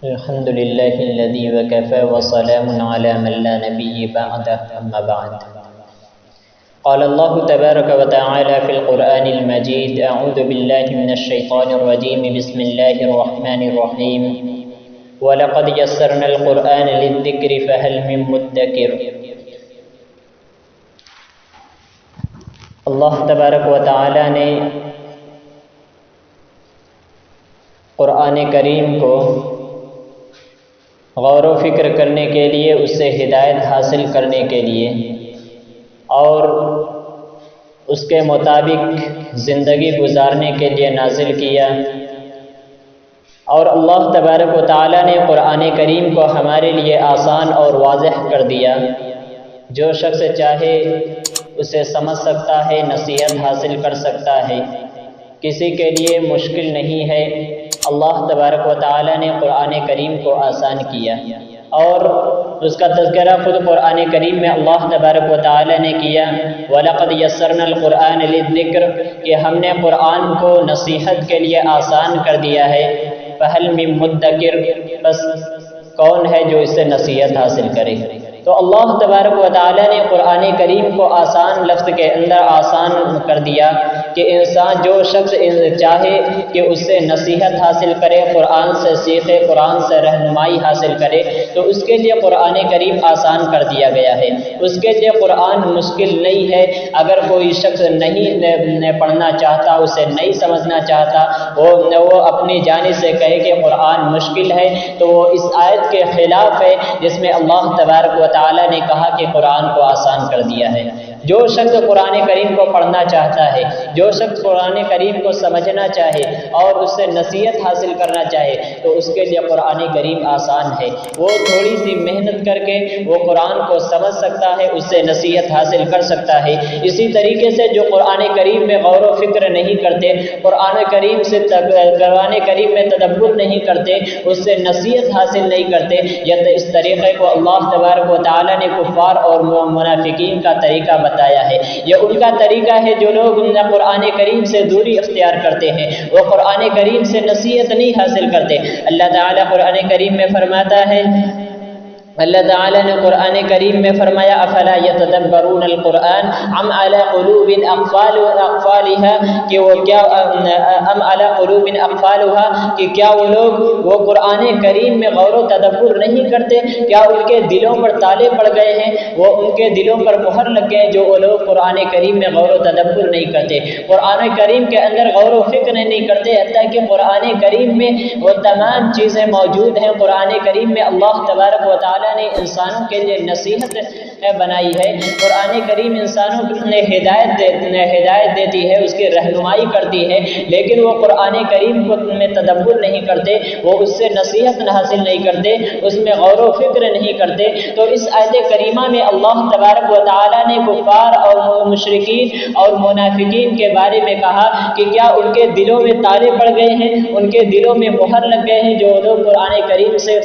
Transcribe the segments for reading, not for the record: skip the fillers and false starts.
الحمد لله الذي وكفى وسلام على من لا نبي بعده أما بعد. قال الله تبارك وتعالى في القرآن المجيد: أعوذ بالله من الشيطان الرجيم، بسم الله الرحمن الرحيم. وَلَقَدْ يَسَّرْنَا الْقُرْآنَ لِلذِّكْرِ فَهَلْ مِن مُّدَّكِرٍ. اللہ تبارک و تعالی نے قرآن کریم کو غور و فکر کرنے کے لیے، اس سے ہدایت حاصل کرنے کے لیے اور اس کے مطابق زندگی گزارنے کے لیے نازل کیا. اور اللہ تبارک و تعالی نے قرآن کریم کو ہمارے لیے آسان اور واضح کر دیا. جو شخص چاہے اسے سمجھ سکتا ہے، نصیحت حاصل کر سکتا ہے، کسی کے لیے مشکل نہیں ہے. اللہ تبارک و تعالی نے قرآن کریم کو آسان کیا اور اس کا تذکرہ خود قرآن کریم میں اللہ تبارک و تعالی نے کیا. وَلَقَدْ يَسَّرْنَا الْقُرْآنَ لِلذِّكْرِ کہ ہم نے قرآن کو نصیحت کے لیے آسان کر دیا ہے. فَهَلْ مِن مُّدَّكِرٍ بس کون ہے جو اس سے نصیحت حاصل کرے. تو اللہ تبارک و تعالی نے قرآن کریم کو آسان لفظ کے اندر آسان کر دیا کہ انسان جو شخص چاہے کہ اس سے نصیحت حاصل کرے، قرآن سے سیکھے، قرآن سے رہنمائی حاصل کرے، تو اس کے لیے قرآن کریم آسان کر دیا گیا ہے. اس کے لیے قرآن مشکل نہیں ہے. اگر کوئی شخص نہیں پڑھنا چاہتا، اسے نہیں سمجھنا چاہتا، وہ اپنی جانب سے کہے کہ قرآن مشکل ہے، تو وہ اس آیت کے خلاف ہے جس میں اللہ تبارک و تعالی نے کہا کہ قرآن کو آسان کر دیا ہے. جو شخص قرآن کریم کو پڑھنا چاہتا ہے، جو شخص قرآن کریم کو سمجھنا چاہے اور اس سے نصیحت حاصل کرنا چاہے، تو اس کے لیے قرآن کریم آسان ہے. وہ تھوڑی سی محنت کر کے وہ قرآن کو سمجھ سکتا ہے، اس سے نصیحت حاصل کر سکتا ہے. اسی طریقے سے جو قرآن کریم میں غور و فکر نہیں کرتے، قرآن کریم میں تدبر نہیں کرتے، اس سے نصیحت حاصل نہیں کرتے، یا تو اس طریقے کو اللہ تبارک و تعالی نے کفار اور منافقین کا طریقہ بتایا ہے. یہ ان کا طریقہ ہے جو لوگ قرآن کریم سے دوری اختیار کرتے ہیں، وہ قرآن کریم سے نصیحت نہیں حاصل کرتے. اللہ تعالیٰ قرآن کریم میں فرماتا ہے، اللہ تعالیٰ نے قرآن کریم میں فرمایا: افلا یتدبرون القرآن ام علی قلوب اقفالها کہ وہ کیا ام علی قلوب اقفالها کہ کیا وہ لوگ وہ قرآن کریم میں غور و تدبر نہیں کرتے؟ کیا ان کے دلوں پر تالے پڑ گئے ہیں؟ وہ ان کے دلوں پر مہر لگ گئے جو وہ لوگ قرآن کریم میں غور و تدبر نہیں کرتے، قرآن کریم کے اندر غور و فکر نہیں کرتے. حتیٰ کہ قرآن کریم میں وہ تمام چیزیں موجود ہیں. قرآن کریم میں اللہ تبارک و تعالی نے انسانوں کے لیے نصیحت بنائی ہے. قرآن کریم انسانوں کو ہدایت دیتی ہے، اس کی رہنمائی کرتی ہے، لیکن وہ قرآن کریم میں تدبر نہیں کرتے، وہ اس سے نصیحت حاصل نہیں کرتے، اس میں غور و فکر نہیں کرتے. تو اس آیت کریمہ میں اللہ تبارک و تعالی نے کفار اور مشرکین اور منافقین کے بارے میں کہا کہ کیا ان کے دلوں میں تالے پڑ گئے ہیں، ان کے دلوں میں مہر لگ گئے ہیں جو لوگ قرآن کریم سے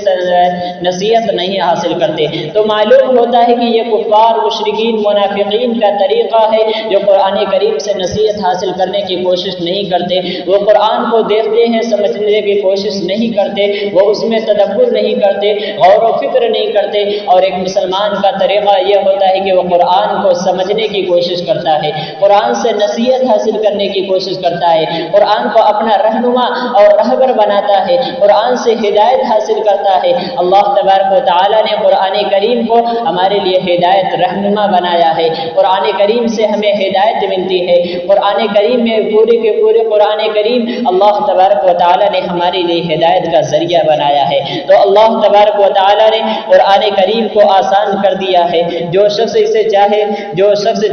نصیحت نہیں حاصل کرتے. تو معلوم ہوتا ہے کہ یہ کفار، مشرکین، منافقین کا طریقہ ہے جو قرآن کریم سے نصیحت حاصل کرنے کی کوشش نہیں کرتے. وہ قرآن کو دیکھتے ہیں، سمجھنے کی کوشش نہیں کرتے، وہ اس میں تدبر نہیں کرتے، غور و فکر نہیں کرتے. اور ایک مسلمان کا طریقہ یہ ہوتا ہے کہ وہ قرآن کو سمجھنے کی کوشش کرتا ہے، قرآن سے نصیحت حاصل کرنے کی کوشش کرتا ہے، قرآن کو اپنا رہنما اور رہبر بناتا ہے، قرآن سے ہدایت حاصل کرتا ہے. اللہ تبارک و تعالی نے قرآن کریم کو ہمارے لیے ہدایت رہنما بنایا ہے. قرآن کریم سے ہمیں ہدایت ملتی ہے. قرآن کریم میں پورے کے پورے قرآن کریم اللہ تبارک و تعالی نے ہمارے لیے ہدایت کا ذریعہ بنایا ہے. تو اللہ تبارک و تعالی نے قرآن کریم کو آسان کر دیا ہے. جو شخص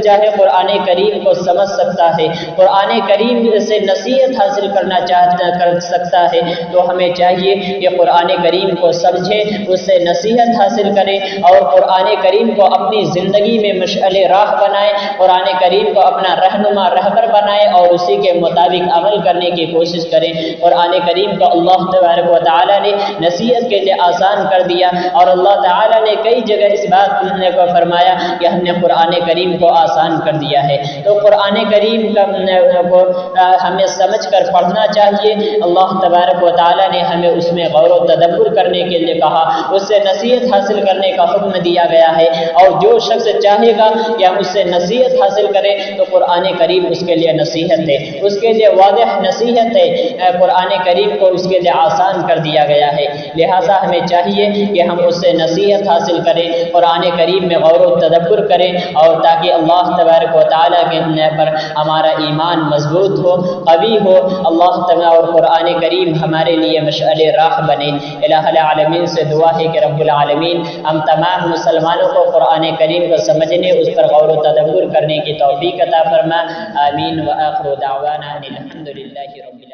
چاہے قرآن کریم کو سمجھ سکتا ہے، قرآن کریم سے نصیحت حاصل کر سکتا ہے. تو ہمیں چاہیے کہ قرآن کریم کو سمجھے، اس سے نصیحت حاصل کرے اور قرآن کریم کو کو اپنی زندگی میں مشعل راہ بنائیں، قرآن کریم کو اپنا رہنما رہبر بنائیں اور اسی کے مطابق عمل کرنے کی کوشش کریں۔ قرآن کریم کو اللہ تبارک و تعالیٰ نے نصیحت کے لیے آسان کر دیا، اور اللہ تعالیٰ نے کئی جگہ اس بات کو فرمایا کہ ہم نے قرآن کریم کو آسان کر دیا ہے۔ تو قرآن کریم کو ہمیں سمجھ کر پڑھنا چاہیے۔ اللہ تبارک و تعالیٰ نے ہمیں اس میں غور و تدبر کرنے کے لیے کہا، اس سے نصیحت حاصل کرنے کا حکم دیا گیا ہے، اور جو شخص چاہے گا کہ ہم اس سے نصیحت حاصل کریں تو قرآن کریم اس کے لیے نصیحت ہے، اس کے لیے واضح نصیحت ہے۔ قرآن کریم کو اس کے لیے آسان کر دیا گیا ہے، لہٰذا ہمیں چاہیے کہ ہم اس سے نصیحت حاصل کریں، قرآن کریم میں غور و تدبر کریں، اور تاکہ اللہ تبارک و تعالیٰ کے پر ہمارا ایمان مضبوط ہو، قوی ہو۔ اللہ تعالیٰ اور قرآن کریم ہمارے لیے مشعل راہ بنے۔ الہ العالمین سے دعا ہے کہ رب العالمین ہم تمام مسلمانوں کو قرآن کریم کو سمجھنے، اس پر غور و تدبر کرنے کی توفیق عطا فرما۔ آمین۔ وآخر دعوانا ان الحمد للہ رب العالمین۔